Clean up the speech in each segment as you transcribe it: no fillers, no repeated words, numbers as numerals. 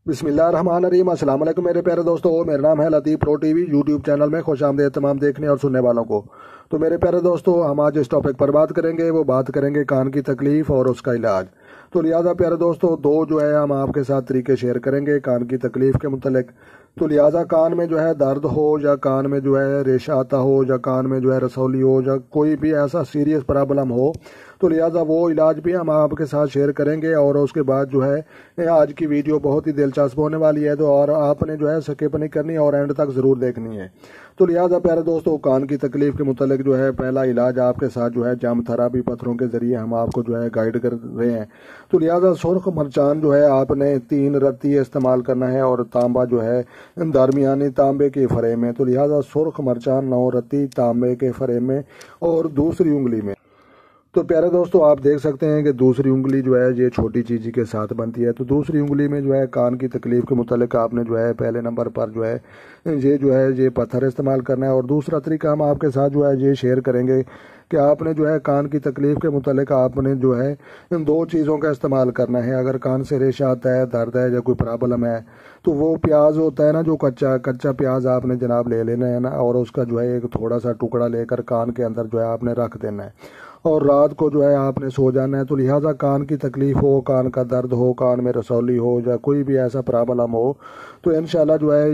बिस्मिल्लाहिर्रहमानिर्रहीम। अस्सलाम वालेकुम मेरे प्यारे दोस्तों, मेरा नाम है लतीफ़ प्रो टीवी। यूट्यूब चैनल में खुश आमदीद तमाम देखने और सुनने वालों को। तो मेरे प्यारे दोस्तों, हम आज इस टॉपिक पर बात करेंगे, वो बात करेंगे कान की तकलीफ और उसका इलाज। तो लिहाजा प्यारे दोस्तों, दो जो है हम आपके साथ तरीके शेयर करेंगे कान की तकलीफ के मुतल्लिक। तो लिहाजा कान में जो है दर्द हो, या कान में जो है रेशा आता हो, या कान में जो है रसौली हो, या कोई भी ऐसा सीरियस प्रॉब्लम हो, तो लिहाजा वो इलाज भी हम आपके साथ शेयर करेंगे। और उसके बाद जो है आज की वीडियो बहुत ही दिलचस्प होने वाली है, तो और आपने जो है स्किप नहीं करनी और एंड तक ज़रूर देखनी है। तो लिहाजा प्यारे दोस्तों, कान की तकलीफ के मुतालिक जो है पहला इलाज आपके साथ जो है जाम थेरेपी पत्थरों के ज़रिए हम आपको जो है गाइड कर रहे हैं। तो लिहाजा सुर्ख मरचान जो है आपने 3 रत्ती इस्तेमाल करना है, और तांबा जो है दरमियानी तांबे के फ्रेम में। तो लिहाजा सुर्ख मरचान 9 रत्ती तांबे के फ्रेम में और दूसरी उंगली में। तो प्यारे दोस्तों, आप देख सकते हैं कि दूसरी उंगली जो है ये छोटी चीज़ के साथ बनती है। तो दूसरी उंगली में जो है कान की तकलीफ के मुतालिक आपने जो है पहले नंबर पर जो है ये पत्थर इस्तेमाल करना है। और दूसरा तरीका हम आपके साथ जो है ये शेयर करेंगे कि आपने जो है कान की तकलीफ के मुतालिक आपने जो है इन 2 चीज़ों का इस्तेमाल करना है। अगर कान से रेशा आता है, दर्द है या कोई प्रॉब्लम है, तो वो प्याज होता है ना, जो कच्चा प्याज आपने जनाब ले लेना है ना, और उसका जो है एक थोड़ा सा टुकड़ा लेकर कान के अंदर जो है आपने रख देना है, और रात को जो है आपने सो जाना है। तो लिहाजा कान की तकलीफ हो, कान का दर्द हो, कान में रसौली हो, या कोई भी ऐसा प्रॉब्लम हो, तो इंशाल्लाह जो है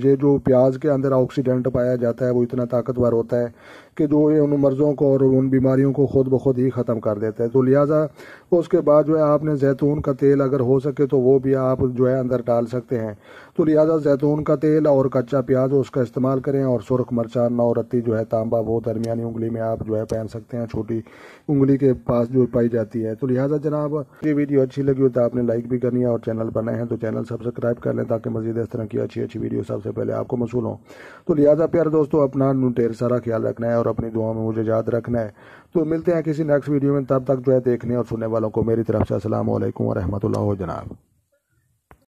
ये जो प्याज के अंदर ऑक्सीडेंट पाया जाता है वो इतना ताकतवर होता है कि जो ये उन मर्ज़ों को और उन बीमारियों को खुद ब खुद ही ख़त्म कर देता है। तो लिहाजा उसके बाद जो है आपने जैतून का तेल अगर हो सके तो वो भी आप जो है अंदर डाल सकते हैं। तो लिहाजा जैतून का तेल और कच्चा प्याज उसका इस्तेमाल करें, और सुर्ख मरचान 9 रत्ती जो है तांबा वो दरमियानी उंगली में आप जो है पहन सकते हैं, छोटी उंगली के पास जो पाई जाती है। तो लिहाजा जनाब, ये वीडियो अच्छी लगी हो तो आपने लाइक भी करनी है, और चैनल पर नए हैं तो चैनल सब्सक्राइब कर लें ताकि मज़ीद इस तरह की अच्छी वीडियो सबसे पहले आपको मौसूल हों। तो लिहाजा प्यारे दोस्तों, अपना ढेर सारा ख्याल रखना है और अपनी दुआ में मुझे याद रखना है। तो मिलते हैं किसी नेक्स्ट वीडियो में, तब तक जो है देखने और सुनने वालों को मेरी तरफ से अस्सलाम वालेकुम व रहमतुल्लाह जनाब।